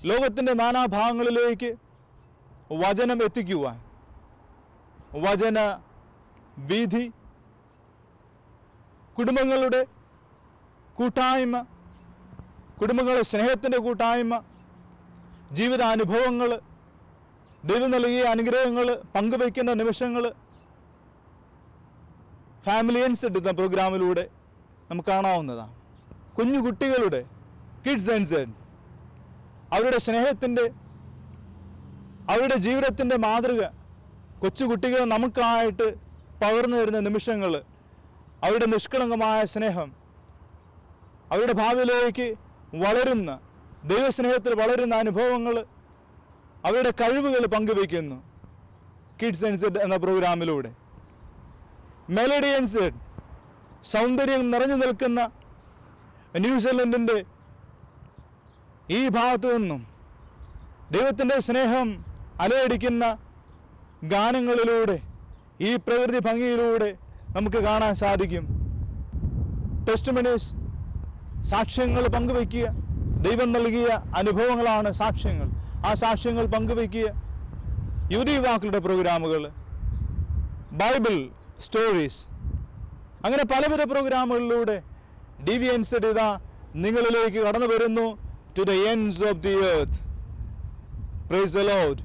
ലോകത്തിൻ്റെ നാനാഭാഗങ്ങളിലേക്ക് വചനം എത്തിക്കുവാൻ, വചന വീഥി, കുടുംബങ്ങളുടെ കൂട്ടായ്മ, കുടുംബങ്ങളുടെ സ്നേഹത്തിൻ്റെ കൂട്ടായ്മ, ജീവിതാനുഭവങ്ങൾ, ദൈവം നൽകിയ അനുഗ്രഹങ്ങൾ പങ്കുവയ്ക്കുന്ന നിമിഷങ്ങൾ ഫാമിലി ഇൻസെറ്റ് എന്ന പ്രോഗ്രാമിലൂടെ നമുക്ക് കാണാവുന്നതാണ്. കുഞ്ഞു കുട്ടികളുടെ കിഡ്സ് ഇൻസെറ്റ് അവരുടെ സ്നേഹത്തിൻ്റെ, അവരുടെ ജീവിതത്തിൻ്റെ മാതൃക കൊച്ചുകുട്ടികൾ നമുക്കായിട്ട് പകർന്നു തരുന്ന നിമിഷങ്ങൾ, അവരുടെ നിഷ്കളങ്കമായ സ്നേഹം, അവരുടെ ഭാവിയിലേക്ക് വളരുന്ന ദൈവസ്നേഹത്തിൽ വളരുന്ന അനുഭവങ്ങൾ, അവരുടെ കഴിവുകൾ പങ്കുവയ്ക്കുന്നു കിഡ്സ് ഇൻസെറ്റ് എന്ന പ്രോഗ്രാമിലൂടെ. മെലഡി ഇൻസെറ്റ് സൗന്ദര്യം നിറഞ്ഞു നിൽക്കുന്ന ന്യൂസിലൻഡിൻ്റെ ഈ ഭാഗത്തു നിന്നും ദൈവത്തിൻ്റെ സ്നേഹം അലയടിക്കുന്ന ഗാനങ്ങളിലൂടെ, ഈ പ്രകൃതി ഭംഗിയിലൂടെ നമുക്ക് കാണാൻ സാധിക്കും. ടെസ്റ്റിമണീസ്, സാക്ഷ്യങ്ങൾ പങ്കുവയ്ക്കുക. ദൈവം നൽകിയ അനുഭവങ്ങളാണ് സാക്ഷ്യങ്ങൾ. ആ സാക്ഷ്യങ്ങൾ പങ്കുവയ്ക്കുക. യുവതീവാക്കളുടെ പ്രോഗ്രാമുകൾ, ബൈബിൾ സ്റ്റോറീസ്, അങ്ങനെ പലവിധ പ്രോഗ്രാമുകളിലൂടെ DVNZ ഇതാ നിങ്ങളിലേക്ക് കടന്നു വരുന്നു. To the ends of the earth. Praise the Lord.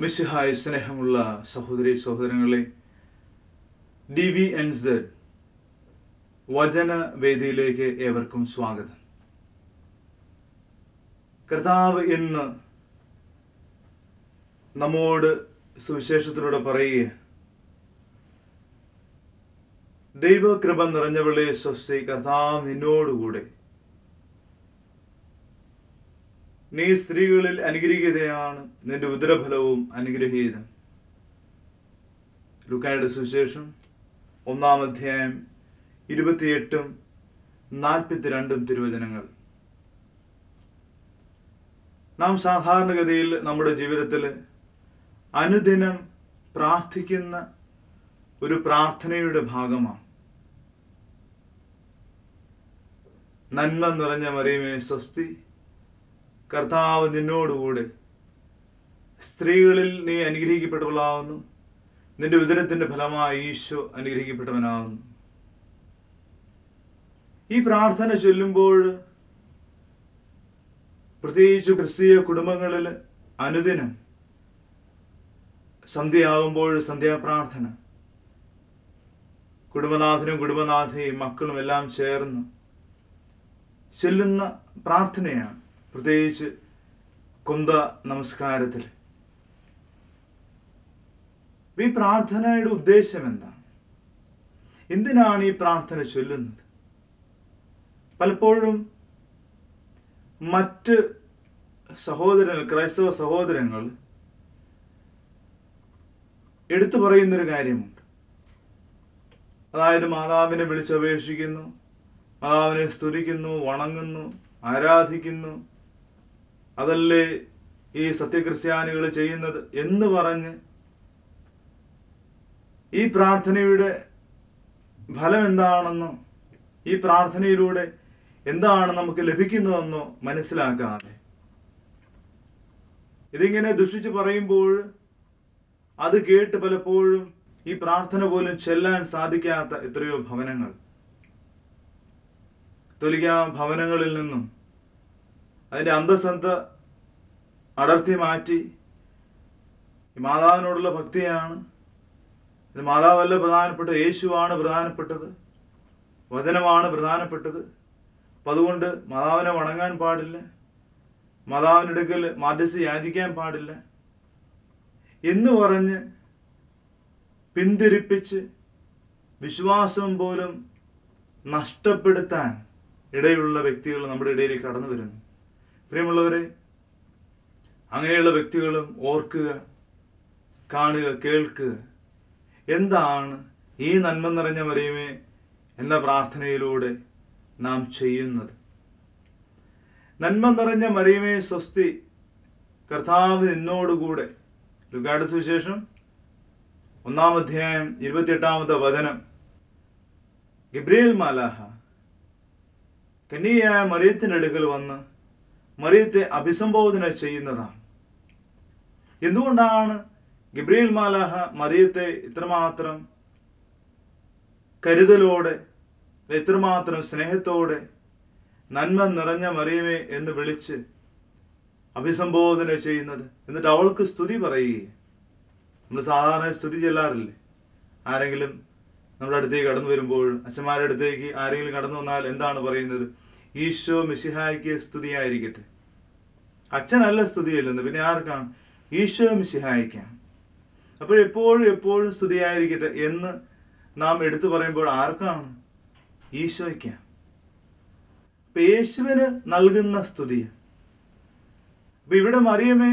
മിശിഹായ സ്നേഹമുള്ള സഹോദരി സഹോദരങ്ങളെ, DVNZ വചനവേദിയിലേക്ക് ഏവർക്കും സ്വാഗതം. കർത്താവ് ഇന്ന് നമ്മോട് സുവിശേഷത്തിലൂടെ പറയുക, ദൈവകൃപ നിറഞ്ഞവളെ സ്വസ്തി, കർത്താവ് നിന്നോടുകൂടെ, നീ സ്ത്രീകളിൽ അനുഗ്രഹീതയാണ്, നിന്റെ ഉദരഫലവും അനുഗ്രഹീതം. ലൂക്കായുടെ സുവിശേഷം 1-ാം അധ്യായം 28-ഉം 42-ഉം തിരുവചനങ്ങൾ. നാം സാധാരണഗതിയിൽ നമ്മുടെ ജീവിതത്തിൽ അനുദിനം പ്രാർത്ഥിക്കുന്ന ഒരു പ്രാർത്ഥനയുടെ ഭാഗമാണ്. നന്മ നിറഞ്ഞ മറിയമേ സ്വസ്തി, കർത്താവ് നിന്നോടുകൂടെ, സ്ത്രീകളിൽ നീ അനുഗ്രഹിക്കപ്പെട്ടവളാവുന്നു, നിന്റെ ഉദരത്തിന്റെ ഫലമായി ഈശോ അനുഗ്രഹിക്കപ്പെട്ടവനാവുന്നു. ഈ പ്രാർത്ഥന ചൊല്ലുമ്പോൾ, പ്രത്യേകിച്ച് ക്രിസ്തീയ കുടുംബങ്ങളിൽ അനുദിനം സന്ധ്യയാകുമ്പോൾ സന്ധ്യാപ്രാർത്ഥന, കുടുംബനാഥനും കുടുംബനാഥയും മക്കളും എല്ലാം ചേർന്ന് ചൊല്ലുന്ന പ്രാർത്ഥനയാണ്. പ്രത്യേകിച്ച് കുന്ത നമസ്കാരത്തിൽ ഈ പ്രാർത്ഥനയുടെ ഉദ്ദേശം എന്താണ്? എന്തിനാണ് ഈ പ്രാർത്ഥന ചൊല്ലുന്നത്? പലപ്പോഴും മറ്റ് സഹോദരങ്ങൾ, ക്രൈസ്തവ സഹോദരങ്ങൾ എടുത്തു പറയുന്നൊരു കാര്യമുണ്ട്. അതായത് മാതാവിനെ വിളിച്ചപേക്ഷിക്കുന്നു, മാതാവിനെ സ്തുതിക്കുന്നു, വണങ്ങുന്നു, ആരാധിക്കുന്നു, അതല്ലേ ഈ സത്യക്രിസ്ത്യാനികൾ ചെയ്യുന്നത് എന്ന് പറഞ്ഞ് ഈ പ്രാർത്ഥനയുടെ ഫലം എന്താണെന്നോ, ഈ പ്രാർത്ഥനയിലൂടെ എന്താണ് നമുക്ക് ലഭിക്കുന്നതെന്നോ മനസ്സിലാക്കാതെ ഇതിങ്ങനെ ദുഷിച്ച് പറയുമ്പോൾ അത് കേട്ട് പലപ്പോഴും ഈ പ്രാർത്ഥന പോലും ചെല്ലാൻ സാധിക്കാത്ത എത്രയോ ഭവനങ്ങൾ, കത്തോലിക്ക ഭവനങ്ങളിൽ നിന്നും അതിൻ്റെ അന്തസത്ത അടർത്തി മാറ്റി മാതാവിനോടുള്ള ഭക്തിയാണ്, മാതാവല്ല പ്രധാനപ്പെട്ടത്, യേശുവാണ് പ്രധാനപ്പെട്ടത്, വചനമാണ് പ്രധാനപ്പെട്ടത്, അപ്പം അതുകൊണ്ട് മാതാവിനെ വണങ്ങാൻ പാടില്ല, മാതാവിൻ്റെ അടുക്കൽ മാധ്യസ്ഥ യാചിക്കാൻ പാടില്ല എന്ന് പറഞ്ഞ് പിന്തിരിപ്പിച്ച് വിശ്വാസം പോലും നഷ്ടപ്പെടുത്താൻ ഇടയുള്ള വ്യക്തികൾ നമ്മുടെ ഇടയിൽ കടന്നു വരുന്നു. പ്രിയമുള്ളവരെ, അങ്ങനെയുള്ള വ്യക്തികളും ഓർക്കുക, കാണുക, കേൾക്കുക, എന്താണ് ഈ നന്മ നിറഞ്ഞ മറിയമേ എന്ന പ്രാർത്ഥനയിലൂടെ നാം ചെയ്യുന്നത്. നന്മ നിറഞ്ഞ മറിയമേ സ്വസ്തി, കർത്താവ് നിന്നോടുകൂടെ. ലൂക്കായുടെ സുവിശേഷം 1-ാം അധ്യായം 28-ാമത്തെ വചനം. ഗബ്രിയേൽ മാലാഹ കന്യകയായ മറിയത്തിൻ്റെ അടുക്കൽ വന്ന് മറിയത്തെ അഭിസംബോധന ചെയ്യുന്നതാണ്. എന്തുകൊണ്ടാണ് ഗബ്രിയേൽ മാലാഹ മറിയത്തെ ഇത്രമാത്രം കരുതലോടെ, എത്രമാത്രം സ്നേഹത്തോടെ നന്മ നിറഞ്ഞ മറിയമേ എന്ന് വിളിച്ച് അഭിസംബോധന ചെയ്യുന്നത്? എന്നിട്ട് അവൾക്ക് സ്തുതി പറയുകയും. നമ്മൾ സാധാരണ സ്തുതി ചെല്ലാറില്ലേ? ആരെങ്കിലും നമ്മുടെ അടുത്തേക്ക് കടന്നു വരുമ്പോൾ, അച്ഛന്മാരുടെ അടുത്തേക്ക് ആരെങ്കിലും കടന്നു വന്നാൽ എന്താണ് പറയുന്നത്? ഈശോ മിശിഹായ്ക്ക് സ്തുതിയായിരിക്കട്ടെ. അച്ഛനല്ല സ്തുതി ചെല്ലുന്നത്, പിന്നെ ആർക്കാണ്? ഈശോ മിശിഹായ്ക്കാണ്. അപ്പോൾ എപ്പോഴും സ്തുതിയായിരിക്കട്ടെ എന്ന് നാം എടുത്തു പറയുമ്പോൾ ആർക്കാണ്? ഈശോയ്ക്കാണ്. അപ്പൊ യേശുവിന് നൽകുന്ന സ്തുതി. അപ്പൊ ഇവിടെ മറിയമേ,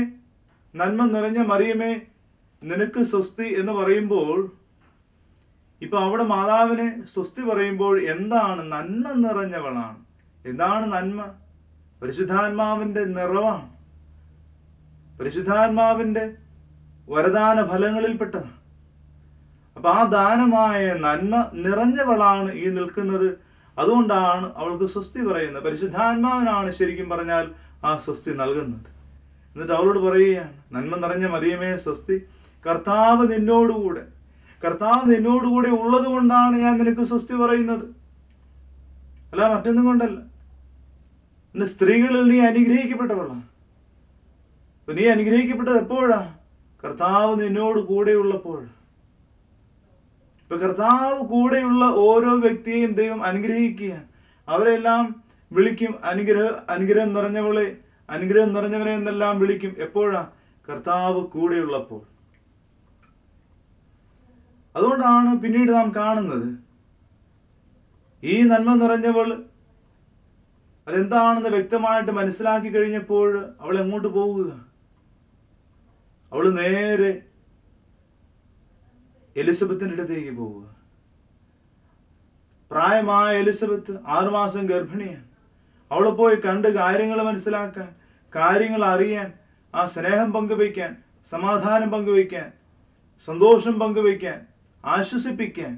നന്മ നിറഞ്ഞ മറിയമേ നിനക്ക് സ്വസ്തി എന്ന് പറയുമ്പോൾ, ഇപ്പൊ അവിടെ മാതാവിനെ സ്വസ്തി പറയുമ്പോൾ എന്താണ്? നന്മ നിറഞ്ഞവളാണ്. എന്താണ് നന്മ? പരിശുദ്ധാത്മാവിന്റെ നിറവാണ്. പരിശുദ്ധാത്മാവിന്റെ വരദാന ഫലങ്ങളിൽപ്പെട്ടതാണ്. അപ്പൊ ആ ദാനമായ നന്മ നിറഞ്ഞവളാണ് ഈ നിൽക്കുന്നത്. അതുകൊണ്ടാണ് അവൾക്ക് സ്വസ്തി പറയുന്നത്. പരിശുദ്ധാത്മാവിനാണ് ശരിക്കും പറഞ്ഞാൽ ആ സ്വസ്തി നൽകുന്നത്. എന്നിട്ട് അവളോട് പറയുകയാണ്, നന്മ നിറഞ്ഞ മറിയമേ സ്വസ്തി, കർത്താവ് നിന്നോടുകൂടെ. കർത്താവ് നിന്നോടുകൂടെ ഉള്ളത് കൊണ്ടാണ് ഞാൻ നിനക്ക് സ്വസ്തി പറയുന്നത്, അല്ല മറ്റൊന്നും കൊണ്ടല്ല. പിന്നെ സ്ത്രീകളിൽ നീ അനുഗ്രഹിക്കപ്പെട്ടവളാണ്. അപ്പൊ നീ അനുഗ്രഹിക്കപ്പെട്ടത് എപ്പോഴാ? കർത്താവ് നിന്നോട് കൂടെയുള്ളപ്പോൾ. ഇപ്പൊ കർത്താവ് കൂടെയുള്ള ഓരോ വ്യക്തിയെയും ദൈവം അനുഗ്രഹിക്കുകയാണ്. അവരെല്ലാം വിളിക്കും അനുഗ്രഹം നിറഞ്ഞവളെ, അനുഗ്രഹം നിറഞ്ഞവനെ എന്നെല്ലാം വിളിക്കും. എപ്പോഴാ? കർത്താവ് കൂടെയുള്ളപ്പോൾ. അതുകൊണ്ടാണ് പിന്നീട് നാം കാണുന്നത് ഈ നന്മ നിറഞ്ഞവൾ അതെന്താണെന്ന് വ്യക്തമായിട്ട് മനസ്സിലാക്കി കഴിഞ്ഞപ്പോൾ അവൾ എങ്ങോട്ട് പോവുക? അവൾ നേരെ എലിസബത്തിന്റെ അടുത്തേക്ക് പോവുക. പ്രായമായ എലിസബത്ത് 6 മാസം ഗർഭിണിയാണ്. അവളെ പോയി കണ്ട് കാര്യങ്ങൾ മനസ്സിലാക്കാൻ, കാര്യങ്ങൾ അറിയാൻ, ആ സ്നേഹം പങ്കുവയ്ക്കാൻ, സമാധാനം പങ്കുവയ്ക്കാൻ, സന്തോഷം പങ്കുവയ്ക്കാൻ, ആശ്വസിപ്പിക്കാൻ,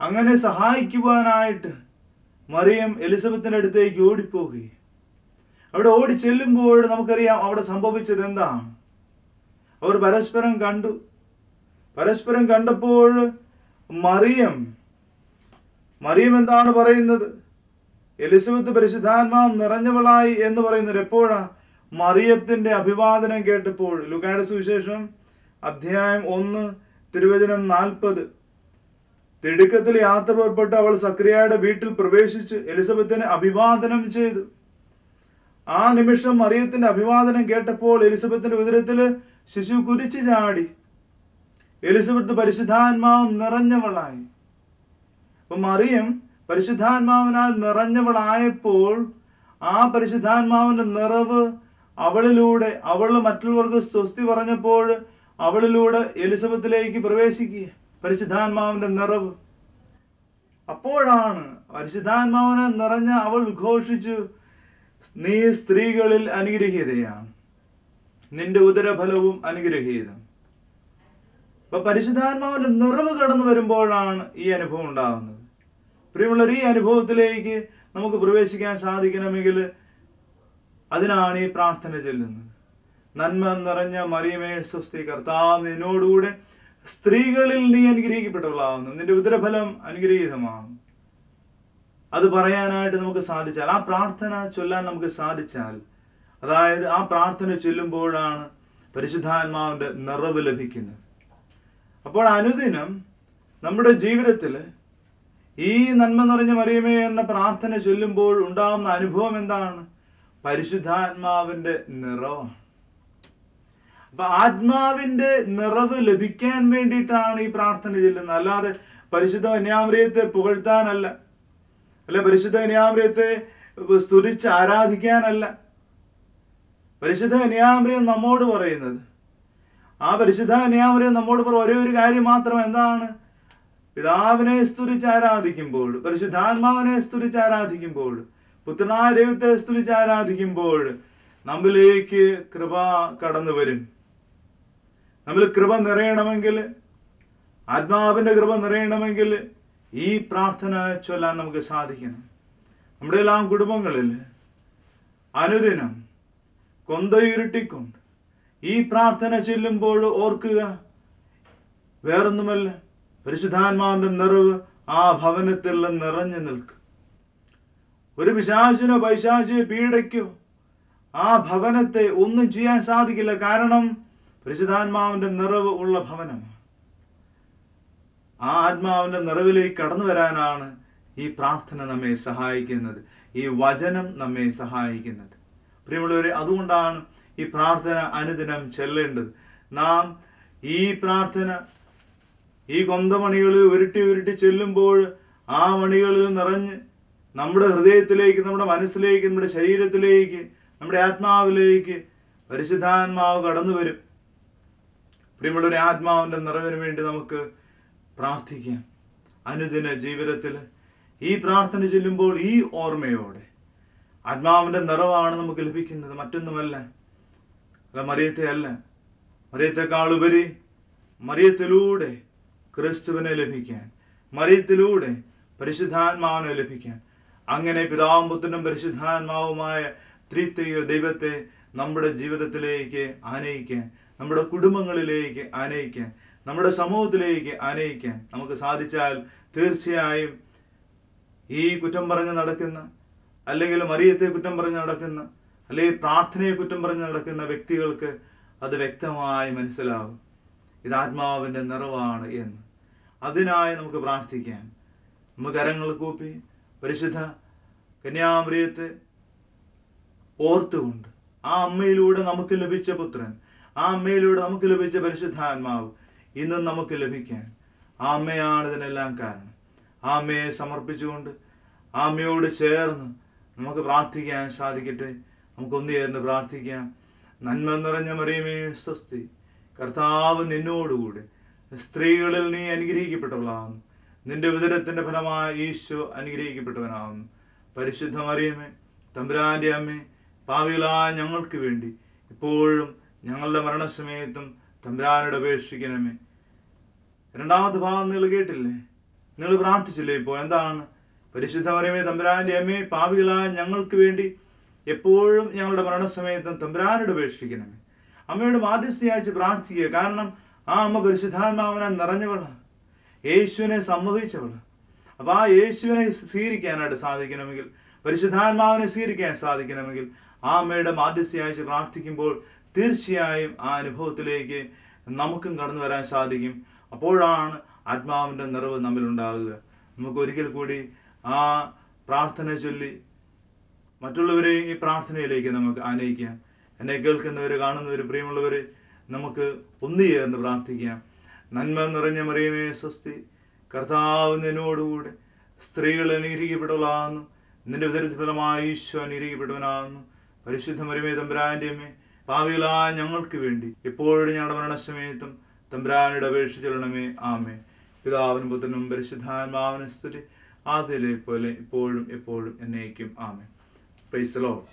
അങ്ങനെ സഹായിക്കുവാനായിട്ട് മറിയം എലിസബത്തിന്റെ അടുത്തേക്ക് ഓടിപ്പോകുകയും അവിടെ ഓടി ചെല്ലുമ്പോൾ നമുക്കറിയാം അവിടെ സംഭവിച്ചത് എന്താണ്. അവർ പരസ്പരം കണ്ടു. പരസ്പരം കണ്ടപ്പോൾ മറിയം എന്താണ് പറയുന്നത്? എലിസബത്ത് പരിശുദ്ധാത്മാവ് നിറഞ്ഞവളായി എന്ന് പറയുന്നത് എപ്പോഴാ? മറിയത്തിന്റെ അഭിവാദനം കേട്ടപ്പോൾ. ലൂക്കായുടെ സുവിശേഷം അധ്യായം 1 തിരുവചനം 40. തിടുക്കത്തിൽ യാത്ര പുറപ്പെട്ട് അവൾ സക്രിയയുടെ വീട്ടിൽ പ്രവേശിച്ച് എലിസബത്തിനെ അഭിവാദനം ചെയ്തു. ആ നിമിഷം മറിയത്തിന്റെ അഭിവാദനം കേട്ടപ്പോൾ എലിസബത്തിന്റെ ഉദരത്തില് ശിശു കുതിച്ചു ചാടി. എലിസബത്ത് പരിശുദ്ധാത്മാവ് നിറഞ്ഞവളായി. അപ്പൊ മറിയം പരിശുദ്ധാത്മാവിനാൽ നിറഞ്ഞവളായപ്പോൾ ആ പരിശുദ്ധാത്മാവിന്റെ നിറവ് അവളിലൂടെ, അവൾ മറ്റുള്ളവർക്ക് സ്വസ്തി പറഞ്ഞപ്പോൾ അവളിലൂടെ എലിസബത്തിലേക്ക് പ്രവേശിക്കുക. പരിശുദ്ധാത്മാവിന്റെ നിറവ്. അപ്പോഴാണ് പരിശുദ്ധാത്മാവിനെ നിറഞ്ഞ അവൾ ഉദ്ഘോഷിച്ചു, നീ സ്ത്രീകളിൽ അനുഗ്രഹീതയാണ്, നിന്റെ ഉദരഫലവും അനുഗ്രഹീതം. അപ്പൊ പരിശുദ്ധാത്മാവിന്റെ നിറവ് കടന്നു വരുമ്പോഴാണ് ഈ അനുഭവം ഉണ്ടാകുന്നത്. പ്രിയമുള്ളവർ, ഈ അനുഭവത്തിലേക്ക് നമുക്ക് പ്രവേശിക്കാൻ സാധിക്കണമെങ്കിൽ അതിനാണ് ഈ പ്രാർത്ഥന ചൊല്ലുന്നത്. നന്മ നിറഞ്ഞ മറിയമേ സ്വസ്തി, കർത്താവ് നിന്നോടുകൂടെ, സ്ത്രീകളിൽ നീ അനുഗ്രഹിക്കപ്പെട്ടവളാവുന്നു, നിന്റെ ഉദരഫലം അനുഗ്രഹീതമാകുന്നു. അത് പറയാനായിട്ട് നമുക്ക് സാധിച്ചാൽ, ആ പ്രാർത്ഥന ചൊല്ലാൻ നമുക്ക് സാധിച്ചാൽ, അതായത് ആ പ്രാർത്ഥന ചൊല്ലുമ്പോഴാണ് പരിശുദ്ധാത്മാവിന്റെ നിറവ് ലഭിക്കുന്നത്. അപ്പോൾ അനുദിനം നമ്മുടെ ജീവിതത്തിൽ ഈ നന്മ നിറഞ്ഞ മറിയമേ എന്ന പ്രാർത്ഥന ചൊല്ലുമ്പോൾ ഉണ്ടാകുന്ന അനുഭവം എന്താണ്? പരിശുദ്ധാത്മാവിന്റെ നിറവാണ്. അപ്പൊ ആത്മാവിന്റെ നിറവ് ലഭിക്കാൻ വേണ്ടിയിട്ടാണ് ഈ പ്രാർത്ഥന ചൊല്ലുന്നത്. അല്ലാതെ പരിശുദ്ധ കന്യാമറിയത്തെ പുകഴ്ത്താനല്ല, അല്ലെ പരിശുദ്ധ കന്യാമറിയത്തെ സ്തുതിച്ച് ആരാധിക്കാനല്ല. പരിശുദ്ധ കന്യാമറിയം നമ്മോട് പറയുന്നത്, ആ പരിശുദ്ധ കന്യാമറിയം നമ്മോട് ഒരേ ഒരു കാര്യം മാത്രം. എന്താണ്? പിതാവിനെ സ്തുതിച്ച് ആരാധിക്കുമ്പോൾ, പരിശുദ്ധാത്മാവിനെ സ്തുതിച്ച് ആരാധിക്കുമ്പോൾ, പുത്രനായ ദൈവത്തെ സ്തുതിച്ച് ആരാധിക്കുമ്പോൾ നമ്മിലേക്ക് കൃപ കടന്നു വരും. നമ്മൾ കൃപ നിറയണമെങ്കിൽ, ആത്മാവിന്റെ കൃപ നിറയണമെങ്കിൽ ഈ പ്രാർത്ഥന ചൊല്ലാൻ നമുക്ക് സാധിക്കണം. നമ്മുടെ എല്ലാം കുടുംബങ്ങളിൽ അനുദിനം കൊന്തയുരുട്ടിക്കൊണ്ട് ഈ പ്രാർത്ഥന ചൊല്ലുമ്പോൾ ഓർക്കുക, വേറൊന്നുമല്ല, പരിശുദ്ധാത്മാവിന്റെ നിറവ് ആ ഭവനത്തിൽ നിറഞ്ഞു നിൽക്കും. ഒരു പിശാചിനോ പൈശാചിയോ പീഡയ്ക്കോ ആ ഭവനത്തെ ഒന്നും ചെയ്യാൻ സാധിക്കില്ല. കാരണം പരിശുദ്ധാത്മാവിന്റെ നിറവ് ഉള്ള ഭവനമാണ്. ആ ആത്മാവിന്റെ നിറവിലേക്ക് കടന്നു വരാനാണ് ഈ പ്രാർത്ഥന നമ്മെ സഹായിക്കുന്നത്, ഈ വചനം നമ്മെ സഹായിക്കുന്നത്. പ്രിയമുള്ളവരെ, അതുകൊണ്ടാണ് ഈ പ്രാർത്ഥന അനുദിനം ചെല്ലേണ്ടത്. നാം ഈ പ്രാർത്ഥന ഈ കൊന്തമണികളിൽ ഉരുട്ടി ഉരുട്ടി ചെല്ലുമ്പോൾ ആ മണികളിൽ നിറഞ്ഞ് നമ്മുടെ ഹൃദയത്തിലേക്ക്, നമ്മുടെ മനസ്സിലേക്ക്, നമ്മുടെ ശരീരത്തിലേക്ക്, നമ്മുടെ ആത്മാവിലേക്ക് പരിശുദ്ധാത്മാവ് കടന്നു വരും. പ്രിയമുള്ളവരെ, ആത്മാവിന്റെ നിറവിന് വേണ്ടി നമുക്ക് പ്രാർത്ഥിക്കാം. അനുദിന ജീവിതത്തിൽ ഈ പ്രാർത്ഥന ചൊല്ലുമ്പോൾ ഈ ഓർമ്മയോടെ ആത്മാവിന്റെ നിറവാണ് നമുക്ക് ലഭിക്കുന്നത്, മറ്റൊന്നുമല്ല. അല്ല, മറിയത്തെ അല്ല. മറിയത്തെക്കാളുപരി മറിയത്തിലൂടെ ക്രിസ്തുവിനെ ലഭിക്കാൻ, മറിയത്തിലൂടെ പരിശുദ്ധാത്മാവിനെ ലഭിക്കാൻ, അങ്ങനെ പിതാവും പുത്രനും പരിശുദ്ധാത്മാവുമായ ത്രിത്വൈക ദൈവത്തെ നമ്മുടെ ജീവിതത്തിലേക്ക് ആനയിക്കാൻ, നമ്മുടെ കുടുംബങ്ങളിലേക്ക് ആനയിക്കാൻ, നമ്മുടെ സമൂഹത്തിലേക്ക് ആനയിക്കാൻ നമുക്ക് സാധിച്ചാൽ തീർച്ചയായും ഈ കുറ്റം പറഞ്ഞ് നടക്കുന്ന, അല്ലെങ്കിൽ മറിയത്തെ കുറ്റം പറഞ്ഞ് നടക്കുന്ന, അല്ലെങ്കിൽ പ്രാർത്ഥനയെ കുറ്റം പറഞ്ഞ് നടക്കുന്ന വ്യക്തികൾക്ക് അത് വ്യക്തമായി മനസ്സിലാവും ഇത് ആത്മാവിൻ്റെ നിറവാണ് എന്ന്. അതിനായി നമുക്ക് പ്രാർത്ഥിക്കാം. നമുക്ക് കരങ്ങൾ കൂപ്പി പരിശുദ്ധ കന്യാമറിയത്തെ ഓർത്തുകൊണ്ട് ആ അമ്മയിലൂടെ നമുക്ക് ലഭിച്ച പുത്രൻ, ആ അമ്മയിലൂടെ നമുക്ക് ലഭിച്ച പരിശുദ്ധാത്മാവ് ഇന്നും നമുക്ക് ലഭിക്കാൻ ആ അമ്മയാണ് ഇതിനെല്ലാം കാരണം. ആ അമ്മയെ സമർപ്പിച്ചുകൊണ്ട് ആ അമ്മയോട് ചേർന്ന് നമുക്ക് പ്രാർത്ഥിക്കാൻ സാധിക്കട്ടെ. നമുക്കൊന്നു ചേർന്ന് പ്രാർത്ഥിക്കാം. നന്മ നിറഞ്ഞ മറിയമേ സ്വസ്തി, കർത്താവ് നിന്നോടുകൂടെ സ്ത്രീകളിൽ നീ അനുഗ്രഹിക്കപ്പെട്ടവളാകുന്നു, നിന്റെ ഉദരത്തിന്റെ ഫലമായി ഈശോ അനുഗ്രഹിക്കപ്പെട്ടവനാകുന്നു. പരിശുദ്ധ മറിയമേ, തമ്പുരാന്റെ അമ്മേ, പാപികളായ ഞങ്ങൾക്ക് വേണ്ടി ഇപ്പോഴും ഞങ്ങളുടെ മരണസമയത്തും തമ്പുരാനോട് അപേക്ഷിക്കണമേ. രണ്ടാമത്തെ ഭാഗം നിങ്ങൾ കേട്ടില്ലേ? നിങ്ങൾ പ്രാർത്ഥിച്ചില്ലേ? ഇപ്പോൾ എന്താണ്? പരിശുദ്ധ മറിയമേ, തമ്പുരാന്റെ അമ്മേ, പാപികളായ ഞങ്ങൾക്ക് വേണ്ടി എപ്പോഴും ഞങ്ങളുടെ മരണസമയത്തും തമ്പുരാനോട് അപേക്ഷിക്കണമേ. അമ്മയോട് മാധ്യസ്ഥയായിട്ട് പ്രാർത്ഥിക്കുക. കാരണം ആ അമ്മ പരിശുദ്ധാത്മാവിനാൽ നിറഞ്ഞവളാണ്, യേശുവിനെ സമ്മതിച്ചവളാണ്. അപ്പോൾ ആ യേശുവിനെ സ്വീകരിക്കാനായിട്ട് സാധിക്കണമെങ്കിൽ, പരിശുദ്ധാത്മാവിനെ സ്വീകരിക്കാൻ സാധിക്കണമെങ്കിൽ ആ അമ്മയുടെ മാധ്യസ്ഥയായിട്ട് പ്രാർത്ഥിക്കുമ്പോൾ തീർച്ചയായും ആ അനുഭവത്തിലേക്ക് നമുക്കും കടന്നു വരാൻ സാധിക്കും. അപ്പോഴാണ് ആത്മാവിൻ്റെ നിറവ് നമ്മിലുണ്ടാകുക. നമുക്ക് ഒരിക്കൽ കൂടി ആ പ്രാർത്ഥന ചൊല്ലി മറ്റുള്ളവരെ ഈ പ്രാർത്ഥനയിലേക്ക് നമുക്ക് ആനയിക്കാം. എന്നെ കേൾക്കുന്നവർ, കാണുന്നവർ, പ്രിയമുള്ളവരെ, നമുക്ക് ഒന്നുചേർന്ന് പ്രാർത്ഥിക്കാം. നന്മ നിറഞ്ഞ മറിയമേ സ്വസ്തി, കർത്താവ് നിന്നോടുകൂടെ സ്ത്രീകൾ അനുഗ്രഹിക്കപ്പെട്ടവളാകുന്നു, നിന്റെ ഉദരത്തിൻ ഫലമായി ഈശോ അനുഗ്രഹിക്കപ്പെട്ടവനാകുന്നു. പരിശുദ്ധ മറിയമേ, തമ്പുരാന്റെ അമ്മേ, പാപികളായ ഞങ്ങൾക്ക് വേണ്ടി എപ്പോഴും ഞങ്ങളുടെ മരണസമയത്തും തമ്പുരാനോട് അപേക്ഷിച്ചൊള്ളണമേ. ആമേൻ. പിതാവിനും പുത്രനും പരിശുദ്ധാത്മാവിനും സ്തുതി, ആദ്യയിലെ പോലെ ഇപ്പോഴും എപ്പോഴും എന്നേക്കും. ആമേൻ. Praise the Lord.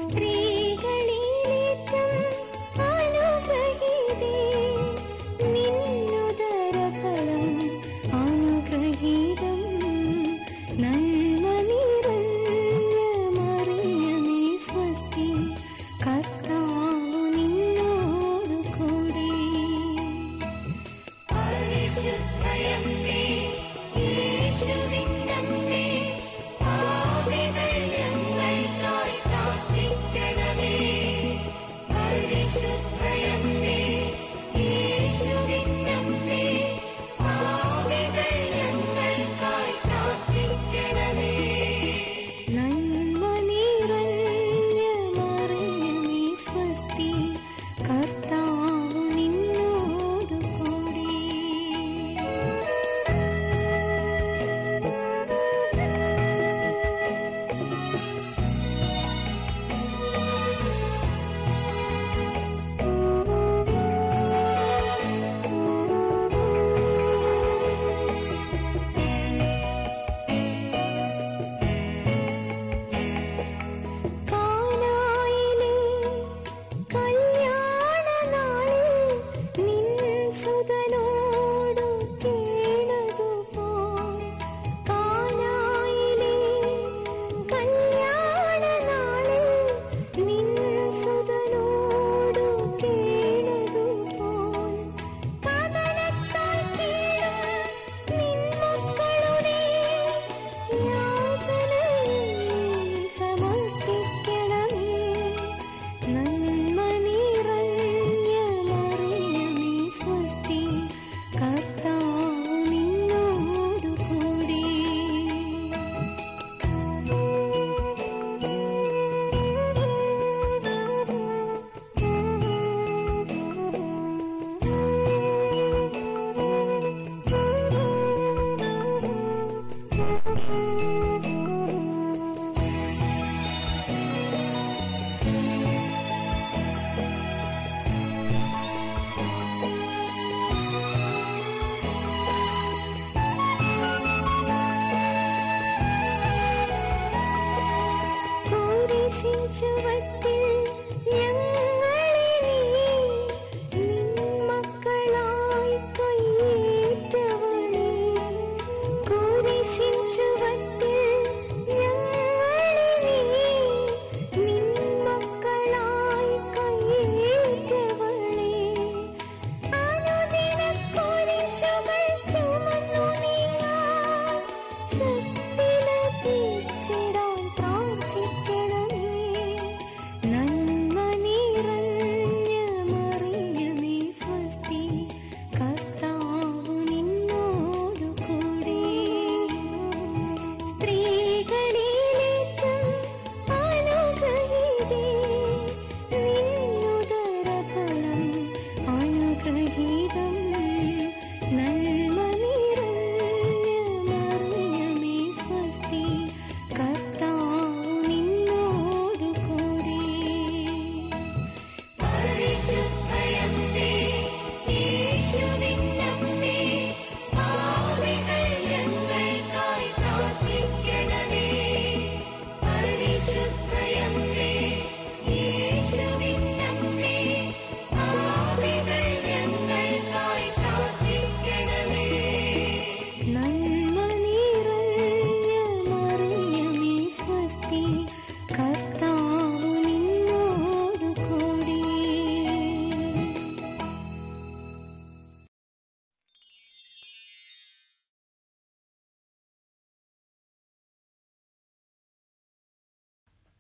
സ്ത്രീകളിലേറ്റം അനുഗ്രഹീതേ, നിന്നുദരഫലമായി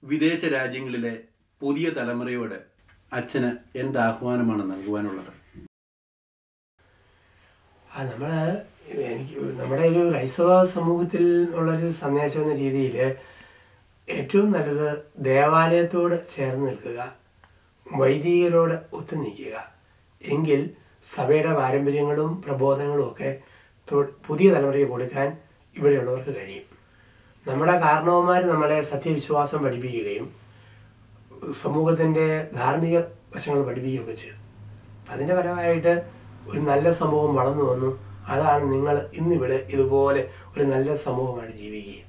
വിദേശ രാജ്യങ്ങളിലെ പുതിയ തലമുറയോട് അച്ഛന് എന്താഹ്വാനമാണ് നൽകുവാനുള്ളത്? നമ്മുടെ ഒരു ക്രൈസ്തവ സമൂഹത്തിൽ ഉള്ളൊരു സന്ദേശം എന്ന രീതിയിൽ ഏറ്റവും നല്ലത് ദേവാലയത്തോട് ചേർന്ന് നിൽക്കുക, വൈദികരോട് ഒത്തുനിൽക്കുക. എങ്കിൽ സഭയുടെ പാരമ്പര്യങ്ങളും പ്രബോധനങ്ങളും ഒക്കെ പുതിയ തലമുറയ്ക്ക് കൊടുക്കാൻ ഇവിടെയുള്ളവർക്ക് കഴിയും. നമ്മുടെ കാരണവന്മാർ നമ്മളെ സത്യവിശ്വാസം പഠിപ്പിക്കുകയും സമൂഹത്തിൻ്റെ ധാർമ്മിക വശങ്ങൾ പഠിപ്പിക്കുകയൊക്കെ ചെയ്തു. അതിൻ്റെ ഫലമായിട്ട് ഒരു നല്ല സമൂഹം വളർന്നു വന്നു. അതാണ് നിങ്ങൾ ഇന്നിവിടെ ഇതുപോലെ ഒരു നല്ല സമൂഹമായിട്ട് ജീവിക്കുക.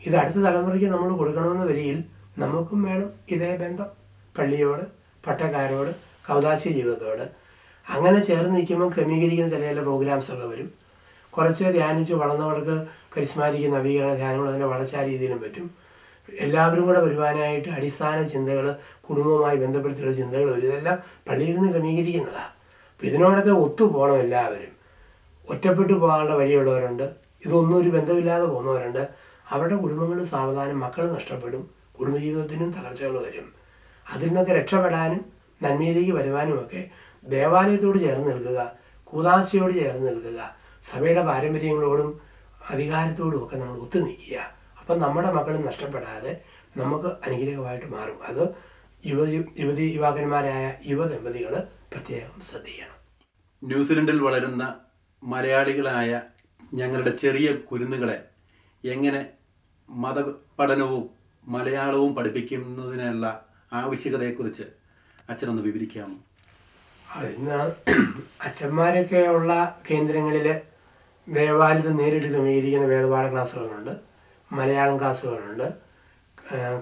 ഇത് അടുത്ത തലമുറയ്ക്ക് നമ്മൾ കൊടുക്കണമെന്ന വരിയിൽ നമുക്കും വേണം ഇതേ ബന്ധം പള്ളിയോട്, പട്ടക്കാരോട്, കൗദാശി ജീവിതത്തോട്. അങ്ങനെ ചേർന്ന് നിൽക്കുമ്പോൾ ക്രമീകരിക്കുന്ന ചില പ്രോഗ്രാംസൊക്കെ വരും. കുറച്ച് ധ്യാനിച്ച് വളർന്നവർക്ക് കരിസ്മാറ്റിക് നവീകരണ ധ്യാനങ്ങൾ അതിൻ്റെ വളർച്ചാ രീതിയിലും പറ്റും. എല്ലാവരും കൂടെ വരുവാനായിട്ട് അടിസ്ഥാന ചിന്തകൾ, കുടുംബവുമായി ബന്ധപ്പെടുത്തിയുള്ള ചിന്തകൾ വരും. ഇതെല്ലാം പള്ളിയിൽ നിന്ന് ക്രമീകരിക്കുന്നതാണ്. അപ്പോൾ ഇതിനോടൊക്കെ ഒത്തുപോകണം എല്ലാവരും. ഒറ്റപ്പെട്ടു പോകാനുള്ള വഴിയുള്ളവരുണ്ട്, ഇതൊന്നും ഒരു ബന്ധമില്ലാതെ പോകുന്നവരുണ്ട്. അവരുടെ കുടുംബങ്ങൾ സാവധാനം മക്കൾ നഷ്ടപ്പെടും, കുടുംബജീവിതത്തിനും തകർച്ചകൾ വരും. അതിൽ നിന്നൊക്കെ രക്ഷപ്പെടാനും നന്മയിലേക്ക് വരുവാനുമൊക്കെ ദേവാലയത്തോട് ചേർന്ന് നിൽക്കുക, കൂദാശയോട് ചേർന്ന് നിൽക്കുക, സഭയുടെ പാരമ്പര്യങ്ങളോടും അധികാരത്തോടും ഒക്കെ നമ്മൾ ഒത്തുനിൽക്കുക. അപ്പം നമ്മുടെ മക്കളും നഷ്ടപ്പെടാതെ നമുക്ക് അനുഗ്രഹമായിട്ട് മാറും. അത് യുവാക്കന്മാരായ യുവദമ്പതികൾ പ്രത്യേകം ശ്രദ്ധിക്കണം. ന്യൂസിലൻഡിൽ വളരുന്ന മലയാളികളായ ഞങ്ങളുടെ ചെറിയ കുരുന്നുകളെ എങ്ങനെ മതപഠനവും മലയാളവും പഠിപ്പിക്കുന്നതിനുള്ള ആവശ്യകതയെക്കുറിച്ച് അച്ഛനൊന്ന് വിവരിക്കാമോ? ഇന്ന് അച്ഛന്മാരൊക്കെ ഉള്ള കേന്ദ്രങ്ങളിൽ ദേവാലയത്തിൽ നേരിട്ട് ക്രമീകരിക്കുന്ന വേദപാഠ ക്ലാസ്സുകളുണ്ട്, മലയാളം ക്ലാസ്സുകളുണ്ട്,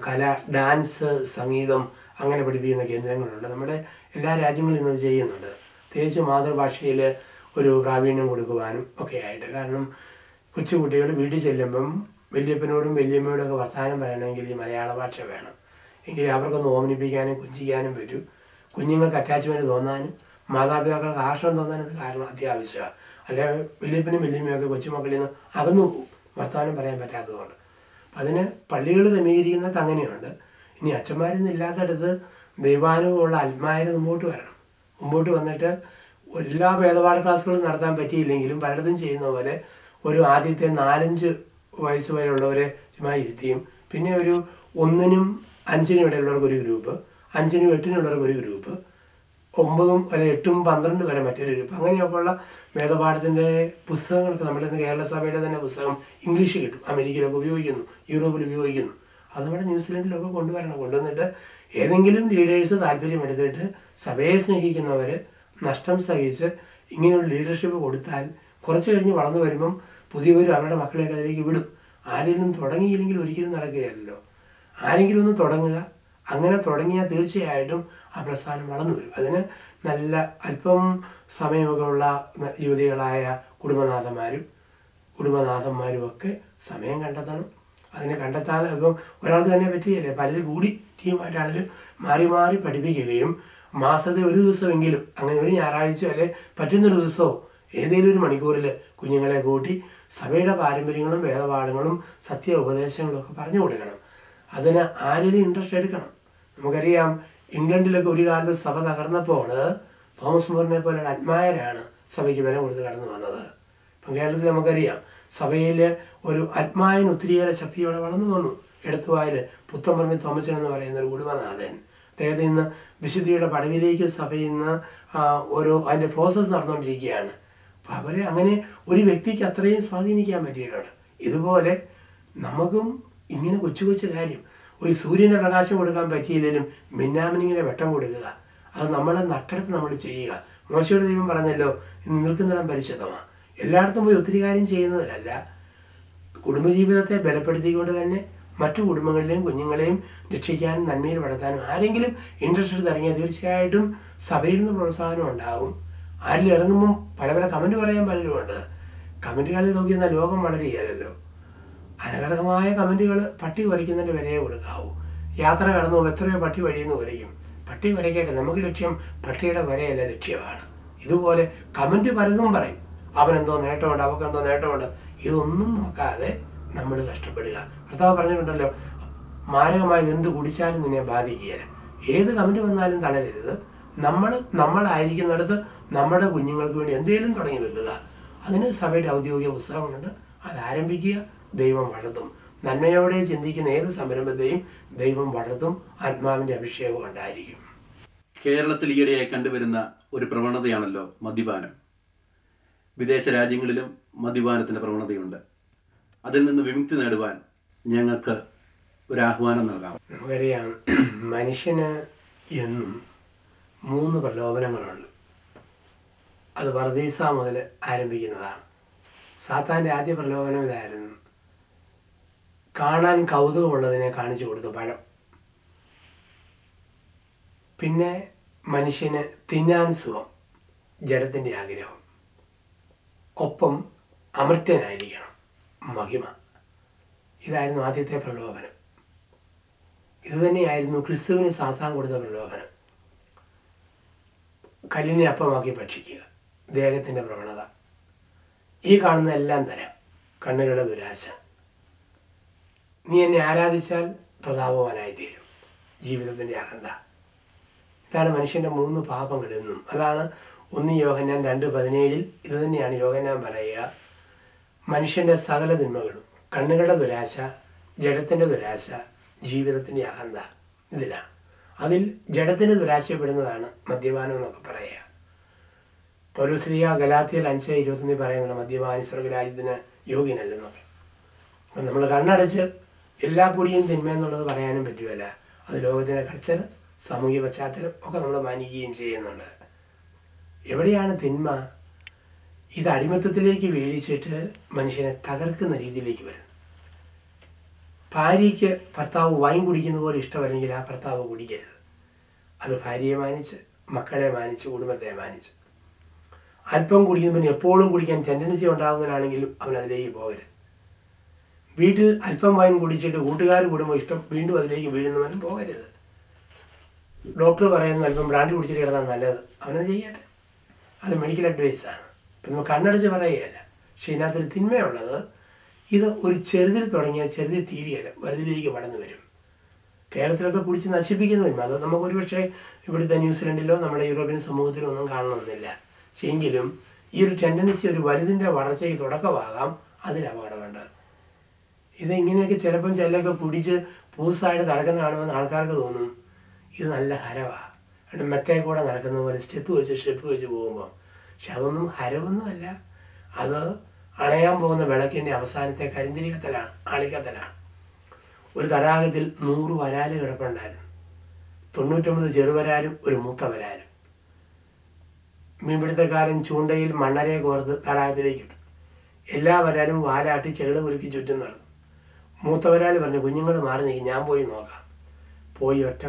കല, ഡാൻസ്, സംഗീതം അങ്ങനെ പഠിപ്പിക്കുന്ന കേന്ദ്രങ്ങളുണ്ട്. നമ്മുടെ എല്ലാ രാജ്യങ്ങളും ഇന്നത് ചെയ്യുന്നുണ്ട്. പ്രത്യേകിച്ച് മാതൃഭാഷയിൽ ഒരു പ്രാവീണ്യം കൊടുക്കുവാനും ഒക്കെ ആയിട്ട്. കാരണം കൊച്ചുകുട്ടികൾ വീട്ടിൽ ചെല്ലുമ്പം വല്യപ്പനോടും വല്യമ്മയോടും ഒക്കെ വർത്തമാനം പറയണമെങ്കിൽ ഈ മലയാള ഭാഷ വേണം. എങ്കിൽ അവർക്കൊന്ന് ഓമനിപ്പിക്കാനും കൊഞ്ചിക്കാനും പറ്റും. കുഞ്ഞുങ്ങൾക്ക് അറ്റാച്ച്മെൻറ്റ് തോന്നാനും മാതാപിതാക്കൾക്ക് ആശ്രയം തോന്നാനും കാരണം അത്യാവശ്യമാണ്. അല്ലെങ്കിൽ വല്യപ്പനും വല്യമ്മയൊക്കെ കൊച്ചുമക്കളിൽ നിന്ന് അകന്നു പോകും വർത്തമാനം പറയാൻ പറ്റാത്തതുകൊണ്ട്. അപ്പം അതിന് പള്ളികൾ ക്രമീകരിക്കുന്നത് അങ്ങനെയുണ്ട്. ഇനി അച്ഛന്മാരൊന്നും ഇല്ലാത്തടത്ത് ദൈവാനുഭവമുള്ള ആത്മാവിന് മുമ്പോട്ട് വരണം. മുമ്പോട്ട് വന്നിട്ട് എല്ലാ വേദപാഠ ക്ലാസ്സുകളും നടത്താൻ പറ്റിയില്ലെങ്കിലും പലയിടത്തും ചെയ്യുന്ന പോലെ ഒരു ആദ്യത്തെ 4-5 വയസ്സ് വരെയുള്ളവരെ ചുമ്മാ ഇരുത്തിയും പിന്നെ ഒരു 1-നും 5-നും ഇടയിലുള്ളവർക്ക് ഒരു ഗ്രൂപ്പ്, 5-നും 8-നും ഉള്ളവർക്ക് ഒരു ഗ്രൂപ്പ്, 9-ഉം വരെ 8-ഉം 12 വരെ മറ്റൊരു ഗ്രൂപ്പ്, അങ്ങനെയൊക്കെയുള്ള വേദപാഠത്തിൻ്റെ പുസ്തകങ്ങൾക്ക് നമ്മുടെ ഇന്ന് കേരള സഭയുടെ തന്നെ പുസ്തകം ഇംഗ്ലീഷ് കിട്ടും. അമേരിക്കയിലൊക്കെ ഉപയോഗിക്കുന്നു, യൂറോപ്പിൽ ഉപയോഗിക്കുന്നു. അത് നമ്മുടെ ന്യൂസിലൻഡിലൊക്കെ കൊണ്ടുവരണം. കൊണ്ടുവന്നിട്ട് ഏതെങ്കിലും ലീഡേഴ്സ് താല്പര്യമെടുത്തിട്ട് സഭയെ സ്നേഹിക്കുന്നവർ നഷ്ടം സഹിച്ച് ഇങ്ങനെയുള്ള ലീഡർഷിപ്പ് കൊടുത്താൽ കുറച്ച് കഴിഞ്ഞ് വളർന്നു വരുമ്പം പുതിയവരും അവരുടെ മക്കളെയൊക്കെ അതിലേക്ക് വിടും. ആരെങ്കിലും തുടങ്ങിയില്ലെങ്കിൽ ഒരിക്കലും നടക്കുകയല്ലോ. ആരെങ്കിലും ഒന്ന് തുടങ്ങുക. അങ്ങനെ തുടങ്ങിയാൽ തീർച്ചയായിട്ടും ആ പ്രസ്ഥാനം വളർന്നു വരും. അതിന് നല്ല അല്പം സമയമൊക്കെ ഉള്ള യുവതികളായ കുടുംബനാഥന്മാരും ഒക്കെ സമയം കണ്ടെത്തണം. അതിനെ കണ്ടെത്താൻ ഇപ്പം ഒരാൾക്ക് തന്നെ പറ്റുകയില്ലേ, പലരും കൂടി ടീമായിട്ടാണെങ്കിലും മാറി മാറി പഠിപ്പിക്കുകയും മാസത്തിൽ ഒരു ദിവസമെങ്കിലും അങ്ങനെ ഒരു ഞായറാഴ്ച അല്ലെ പറ്റുന്നൊരു ദിവസമോ ഏതെങ്കിലും ഒരു മണിക്കൂറിൽ കുഞ്ഞുങ്ങളെ കൂട്ടി സഭയുടെ പാരമ്പര്യങ്ങളും വേദപാഠങ്ങളും സത്യ ഉപദേശങ്ങളും ഒക്കെ പറഞ്ഞു കൊടുക്കണം. അതിന് ആരെയും ഇൻട്രസ്റ്റ് എടുക്കണം. നമുക്കറിയാം ഇംഗ്ലണ്ടിലൊക്കെ ഒരു കാലത്ത് സഭ തകർന്നപ്പോൾ തോമസ് മോറിനെ പോലെയുള്ള ആത്മായരാണ് സഭയ്ക്ക് വില കൊടുത്ത് കടന്നു വന്നത്. ഇപ്പം കേരളത്തിൽ നമുക്കറിയാം സഭയിൽ ഒരു ആത്മായൻ ഒത്തിരിയേറെ ശക്തിയോടെ വളർന്നു വന്നു. എടുത്തുവായിൽ പുത്തമ്പറമ്പിൽ തോമച്ചൻ എന്ന് പറയുന്ന ഒരു കുടുംബനാഥൻ അദ്ദേഹത്തിൽ നിന്ന് വിശുദ്ധിയുടെ പടവിലേക്ക് സഭയിൽ നിന്ന് ഓരോ അതിൻ്റെ പ്രോസസ്സ് നടന്നുകൊണ്ടിരിക്കുകയാണ്. അപ്പം അവരെ അങ്ങനെ ഒരു വ്യക്തിക്ക് അത്രയും സ്വാധീനിക്കാൻ പറ്റിയിട്ടുണ്ട്. ഇതുപോലെ നമുക്കും ഇങ്ങനെ കൊച്ചു കൊച്ചു കാര്യം, ഒരു സൂര്യൻ്റെ പ്രകാശം കൊടുക്കാൻ പറ്റിയില്ലെങ്കിലും മിന്നാമിനിങ്ങനെ വെട്ടം കൊടുക്കുക, അത് നമ്മളെ നട്ടെടുത്ത് നമ്മൾ ചെയ്യുക. മോശയുടെ ദൈവം പറഞ്ഞല്ലോ, നിൽക്കുന്നിടം പരിശുദ്ധമാണ്. എല്ലായിടത്തും പോയി ഒത്തിരി കാര്യം ചെയ്യുന്നതിലല്ല, കുടുംബജീവിതത്തെ ബലപ്പെടുത്തിക്കൊണ്ട് തന്നെ മറ്റു കുടുംബങ്ങളിലെയും കുഞ്ഞുങ്ങളെയും രക്ഷിക്കാനും നന്മയിൽ വളർത്താനും ആരെങ്കിലും ഇൻട്രസ്റ്റ് എടുത്ത് ഇറങ്ങിയാൽ തീർച്ചയായിട്ടും സഭയിൽ നിന്ന് പ്രോത്സാഹനം ഉണ്ടാകും. ആരിൽ ഇറങ്ങുമ്പം പല പല കമൻറ്റ് പറയാൻ പലരുമുണ്ട്. കമൻറ്റുകളിൽ നോക്കിയെന്നാൽ ലോകം വളരുകയല്ലോ. അനർഹമായ കമൻറ്റുകൾ പട്ടി കുരയ്ക്കുന്നതിൻ്റെ വിലയെ കൊടുക്കാവൂ. യാത്ര കടന്നു പോകുമ്പോൾ എത്രയോ പട്ടി വഴിയെന്ന് കുരയ്ക്കും. പട്ടി കുരയ്ക്കട്ടെ, നമുക്ക് ലക്ഷ്യം പട്ടിയുടെ വരയല്ല ലക്ഷ്യമാണ്. ഇതുപോലെ കമൻറ്റ് പലതും പറയും, അവനെന്തോ നേട്ടമുണ്ട്, അവക്കെന്തോ നേട്ടമുണ്ട്. ഇതൊന്നും നോക്കാതെ നമ്മൾ കഷ്ടപ്പെടുക. ഭർത്താവ് പറഞ്ഞിട്ടുണ്ടല്ലോ, മാരകമായത് എന്ത് കുടിച്ചാലും നിന്നെ ബാധിക്കുകയില്ല. ഏത് കമൻറ്റ് വന്നാലും തളരരുത്. നമ്മളായിരിക്കുന്നിടത്ത് നമ്മുടെ കുഞ്ഞുങ്ങൾക്ക് വേണ്ടി എന്തെങ്കിലും തുടങ്ങി വെക്കുക. അതിന് സഭയുടെ ഔദ്യോഗിക പുസ്തകമുണ്ട്, അത് ആരംഭിക്കുക. ദൈവം വളർത്തും. നന്മയോടെ ചിന്തിക്കുന്ന ഏത് സംരംഭത്തെയും ദൈവം വളർത്തും. ആത്മാവിൻ്റെ അഭിഷേകം ഉണ്ടായിരിക്കും. കേരളത്തിൽ ഈയിടെയായി കണ്ടുവരുന്ന ഒരു പ്രവണതയാണല്ലോ മദ്യപാനം. വിദേശ രാജ്യങ്ങളിലും മദ്യപാനത്തിൻ്റെ പ്രവണതയുണ്ട്. അതിൽ നിന്ന് വിമുക്തി നേടുവാൻ ഞങ്ങൾക്ക് ഒരാഹ്വാനം നൽകാം. നമുക്കറിയാം, മനുഷ്യന് എന്നും 3 പ്രലോഭനങ്ങളുണ്ട്. അത് പർദീസ മുതൽ ആരംഭിക്കുന്നതാണ്. സാത്താൻ്റെ ആദ്യ പ്രലോഭനം ഇതായിരുന്നു: കാണാൻ കൗതുകമുള്ളതിനെ കാണിച്ചു കൊടുത്തു പഴം. പിന്നെ മനുഷ്യന് തിന്നാൻ സുഖം, ജഡത്തിൻ്റെ ആഗ്രഹം. ഒപ്പം അമർത്യനായിരിക്കണം, മഹിമ. ഇതായിരുന്നു ആദ്യത്തെ പ്രലോഭനം. ഇതുതന്നെയായിരുന്നു ക്രിസ്തുവിന് സാത്താൻ കൊടുത്ത പ്രലോഭനം. കല്ലിനെ അപ്പമാക്കി ഭക്ഷിക്കുക, ദേഹത്തിൻ്റെ പ്രവണത. ഈ കാണുന്ന എല്ലാം തരാം. കണ്ണുകളുടെ ദുരാശ. നീ എന്നെ ആരാധിച്ചാൽ പ്രതാപവാനായിത്തീരും, ജീവിതത്തിൻ്റെ അഹന്ത. ഇതാണ് മനുഷ്യൻ്റെ 3 പാപങ്ങളെന്നും. അതാണ് 1 യോഹന്നാൻ 2:17 ഇത് തന്നെയാണ് യോഹന്നാൻ പറയുക. മനുഷ്യൻ്റെ സകല തിന്മകളും കണ്ണുകളുടെ ദുരാശ, ജഡത്തിൻ്റെ ദുരാശ, ജീവിതത്തിൻ്റെ അഹന്ത. ഇതിലാണ്. അതിൽ ജഡത്തിന് ദുരാശയപ്പെടുന്നതാണ് മദ്യപാനം എന്നൊക്കെ പറയുക. പൗലോസ്ലീഹ ഗലാത്യർ 5:21 പറയുന്നുണ്ട്, മദ്യപാനി സ്വർഗ്ഗരാജ്യത്തിന് യോഗ്യനല്ലെന്നൊക്കെ. അപ്പം നമ്മൾ കണ്ണടച്ച് എല്ലാ കുടിയും തിന്മ എന്നുള്ളത് പറയാനും പറ്റുമല്ല. അത് ലോകത്തിൻ്റെ കൾച്ചർ, സാമൂഹിക പശ്ചാത്തലം ഒക്കെ നമ്മൾ മാനിക്കുകയും ചെയ്യുന്നുണ്ട്. എവിടെയാണ് തിന്മ? ഇത് അടിമത്തത്തിലേക്ക് വീഴിച്ചിട്ട് മനുഷ്യനെ തകർക്കുന്ന രീതിയിലേക്ക് വരുന്നു. ഭാര്യയ്ക്ക് ഭർത്താവ് വൈൻ കുടിക്കുന്ന പോലെ ഇഷ്ടമല്ലെങ്കിൽ ആ ഭർത്താവ് കുടിക്കരുത്. അത് ഭാര്യയെ മാനിച്ച്, മക്കളെ മാനിച്ച്, കുടുംബത്തെ മാനിച്ച്. അല്പം കുടിക്കുന്നതിന് എപ്പോഴും കുടിക്കാൻ ടെൻഡൻസി ഉണ്ടാകുന്നതിനാണെങ്കിലും അവൻ അതിലേക്ക് പോകരുത്. വീട്ടിൽ അല്പം വൈൻ കുടിച്ചിട്ട് കൂട്ടുകാർ കൂടുമ്പോൾ ഇഷ്ടം വീണ്ടും അതിലേക്ക് വീഴുന്നവനും പോകരുത്. ഡോക്ടർ പറയുന്നു അല്പം ബ്രാൻഡി കുടിച്ചിട്ട് കിടന്നാൽ നല്ലത്, അവനത് ചെയ്യട്ടെ. അത് മെഡിക്കൽ അഡ്വൈസാണ്. ഇപ്പം നമ്മൾ കണ്ണടച്ച് പറയുകയല്ല. പക്ഷെ ഇതിനകത്തൊരു തിന്മയുള്ളത്, ഇത് ഒരു ചെറുതിൽ തുടങ്ങിയാൽ ചെറുതിൽ തീരുകയില്ല, വലുതിലേക്ക് വളർന്നു വരും. കേരളത്തിലൊക്കെ കുടിച്ച് നശിപ്പിക്കുന്നതിനും അത് നമുക്കൊരു പക്ഷേ ഇവിടുത്തെ ന്യൂസിലൻഡിലോ നമ്മുടെ യൂറോപ്യൻ സമൂഹത്തിലോ ഒന്നും കാണണമെന്നില്ല. പക്ഷെ എങ്കിലും ഈ ഒരു ടെൻഡൻസി ഒരു വലുതിൻ്റെ വളർച്ചയ്ക്ക് തുടക്കമാകാം. അതിൽ അപകടമുണ്ട്. ഇതിങ്ങനെയൊക്കെ ചിലപ്പം ചിലരൊക്കെ കുടിച്ച് പൂസായിട്ട് നടക്കുന്ന കാണുമ്പോൾ ആൾക്കാർക്ക് തോന്നും ഇത് നല്ല ഹരവാണ്, അവിടെ മെത്തേ കൂടെ നടക്കുന്ന പോലെ സ്റ്റെപ്പ് വെച്ച് പോകുമ്പോൾ. പക്ഷെ അതൊന്നും ഹരവൊന്നുമല്ല. അത് അണയാൻ പോകുന്ന വിളക്കിൻ്റെ അവസാനത്തെ കരിന്തിരി കത്തലാണ്, ആളിക്കത്തലാണ്. ഒരു തടാകത്തിൽ 100 വരാല് കിടപ്പുണ്ടായിരുന്നു. 99 ചെറുവരാലും ഒരു മൂത്ത വരാലും. മീൻപിടുത്തക്കാരൻ ചൂണ്ടയിൽ മണ്ണരെ കോർത്ത് തടാകത്തിലേക്ക് ഇട്ടു. എല്ലാ വരാലും വാലാട്ടി ചെകിട് കുലുക്കി ചുറ്റും നടന്നു. മൂത്ത വരാൽ പറഞ്ഞു, കുഞ്ഞുങ്ങൾ മാറി നിൽക്കും, ഞാൻ പോയി നോക്കാം. പോയി ഒറ്റ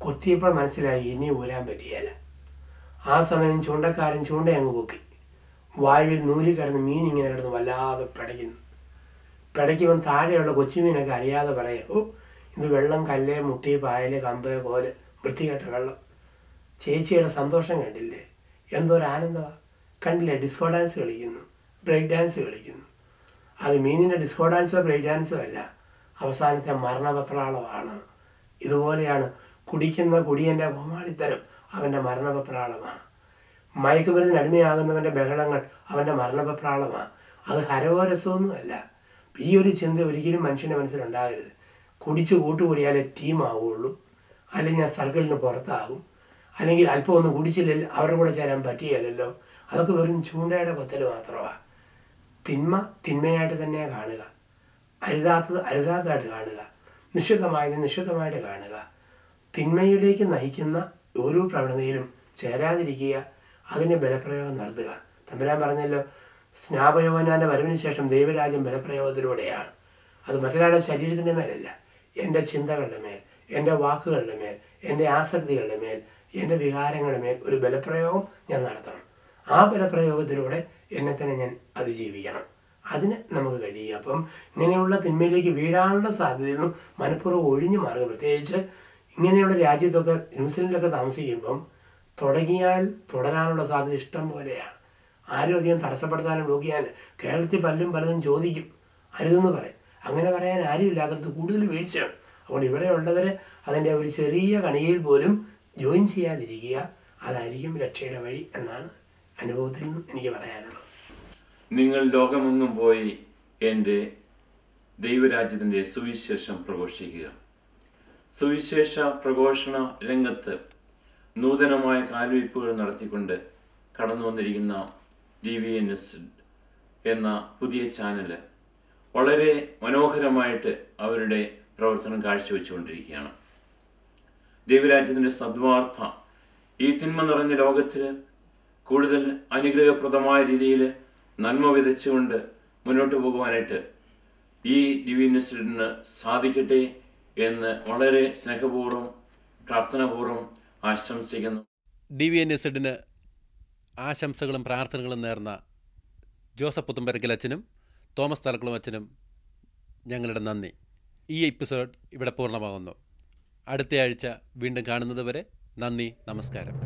കൊത്തിയപ്പോൾ മനസ്സിലായി ഇനി ഊരാൻ പറ്റിയല്ല. ആ സമയം ചൂണ്ടക്കാരൻ ചൂണ്ട അങ്ങ് പൊക്കി. വായുവിൽ നൂലിൽ കിടന്ന് മീൻ ഇങ്ങനെ കിടന്ന് വല്ലാതെ പിടയ്ക്കുമ്പം താഴെയുള്ള കൊച്ചുമീനൊക്കെ അറിയാതെ പറയാം, ഓ ഇത് വെള്ളം, കല്ല്, മുട്ടി, പായൽ, കമ്പ്, കോല്, വൃത്തികെട്ട വെള്ളം. ചേച്ചിയുടെ സന്തോഷം കണ്ടില്ലേ, എന്തോരം ആനന്ദമാണ്. കണ്ടില്ലേ, ഡിസ്കോ ഡാൻസ് കളിക്കുന്നു, ബ്രേക്ക് ഡാൻസ് കളിക്കുന്നു. അത് മീനിൻ്റെ ഡിസ്കോ ഡാൻസോ ബ്രേക്ക് ഡാൻസോ അല്ല, അവസാനത്തെ മരണവെപ്രാളമാണ്. ഇതുപോലെയാണ് കുടിക്കുന്ന കുടിയൻ്റെ കോമാളിത്തരം, അവൻ്റെ മരണവെപ്രാളമാണ്. മയക്കുമരുന്നിന് അടിമയാകുന്നവൻ്റെ ബഹളങ്ങൾ അവൻ്റെ മരണവെപ്രാളമാണ്. അത് ഹരവോ രസമൊന്നുമല്ല. ഈ ഒരു ചിന്ത ഒരിക്കലും മനുഷ്യൻ്റെ മനസ്സിലുണ്ടാകരുത്. കുടിച്ച് കൂട്ടുകൂടിയാലേ ടീമാവുള്ളൂ. അല്ലെങ്കിൽ ഞാൻ സർക്കിളിൽ നിന്ന് പുറത്താകും, അല്ലെങ്കിൽ അല്പം ഒന്ന് കുടിച്ചില്ലെങ്കിൽ അവരുടെ കൂടെ ചേരാൻ പറ്റുകയില്ലല്ലോ. അതൊക്കെ വെറും ചൂണ്ടയുടെ കൊത്തൽ മാത്രമാണ്. തിന്മ തിന്മയായിട്ട് തന്നെ കാണുക, അരുതാത്തത് അരുതാത്തതായിട്ട് കാണുക, നിഷിദ്ധമായത് നിഷിദ്ധമായിട്ട് കാണുക. തിന്മയിലേക്ക് നയിക്കുന്ന ഓരോ പ്രവണതയിലും ചേരാതിരിക്കുക, അതിൻ്റെ ബലപ്രയോഗം നടത്തുക. തമ്പുരാൻ പറഞ്ഞല്ലോ, സ്നാപയോഹന്നാൻ്റെ വരവിന് ശേഷം ദൈവരാജ്യം ബലപ്രയോഗത്തിലൂടെയാണ്. അത് മറ്റൊരാളുടെ ശരീരത്തിൻ്റെ മേലല്ല, എൻ്റെ ചിന്തകളുടെ മേൽ, എൻ്റെ വാക്കുകളുടെ മേൽ, എൻ്റെ ആസക്തികളുടെ മേൽ, എൻ്റെ വികാരങ്ങളുടെ മേൽ ഒരു ബലപ്രയോഗം ഞാൻ നടത്തണം. ആ ബലപ്രയോഗത്തിലൂടെ എന്നെ തന്നെ ഞാൻ അതിജീവിക്കണം. അതിന് നമുക്ക് കഴിയുക. അപ്പം ഇങ്ങനെയുള്ള തിന്മയിലേക്ക് വീഴാനുള്ള സാധ്യതയിൽ നിന്നും മനഃപൂർവ്വം ഒഴിഞ്ഞു മാറുക. പ്രത്യേകിച്ച് ഇങ്ങനെയുള്ള രാജ്യത്തൊക്കെ ന്യൂസിലൻഡിലൊക്കെ താമസിക്കുമ്പം തുടങ്ങിയാൽ തുടരാനുള്ള സാധ്യത ഇഷ്ടം പോലെയാണ്. ആരും അധികം തടസ്സപ്പെടുത്താനും ബ്ലോക്ക് കേരളത്തിൽ പലതും ചോദിക്കും, അരുതെന്ന് പറയും. അങ്ങനെ പറയാൻ ആരും ഇല്ലാത്തടത്ത് കൂടുതൽ വീഴ്ചയാണ്. അതുകൊണ്ട് ഇവിടെയുള്ളവർ അതിൻ്റെ ഒരു ചെറിയ കണികയിൽ പോലും ജോയിൻ ചെയ്യാതിരിക്കുക, അതായിരിക്കും രക്ഷയുടെ വഴി എന്നാണ് അനുഭവത്തിൽ നിന്നും എനിക്ക് പറയാനുള്ളത്. നിങ്ങൾ ലോകമെങ്ങും പോയി എൻ്റെ ദൈവരാജ്യത്തിൻ്റെ സുവിശേഷം പ്രഘോഷിക്കുക. സുവിശേഷ പ്രഘോഷണ രംഗത്ത് നൂതനമായ കാൽവയ്പ്പുകൾ നടത്തിക്കൊണ്ട് കടന്നു വന്നിരിക്കുന്ന DVNS എന്ന പുതിയ ചാനൽ വളരെ മനോഹരമായിട്ട് അവരുടെ പ്രവർത്തനം കാഴ്ചവെച്ചുകൊണ്ടിരിക്കുകയാണ്. ദൈവരാജ്യത്തിൻ്റെ സദ്വാർത്ത ഈ തിന്മ നിറഞ്ഞ ലോകത്തിൽ കൂടുതൽ അനുഗ്രഹപ്രദമായ രീതിയിൽ നന്മ വിതച്ചുകൊണ്ട് മുന്നോട്ട് പോകുവാനായിട്ട് ഈ DVNSന് സാധിക്കട്ടെ എന്ന് വളരെ സ്നേഹപൂർവ്വം പ്രാർത്ഥനാപൂർവ്വം ആശംസിക്കുന്നു. DVNSന് ആശംസകളും പ്രാർത്ഥനകളും നേർന്ന ജോസഫ് പുത്തുമ്പരക്കൽ അച്ഛനും തോമസ് തലക്കുളം അച്ഛനും ഞങ്ങളുടെ നന്ദി. ഈ എപ്പിസോഡ് ഇവിടെ പൂർണ്ണമാകുന്നു. അടുത്ത ആഴ്ച വീണ്ടും കാണുന്നത് വരെ നന്ദി, നമസ്കാരം.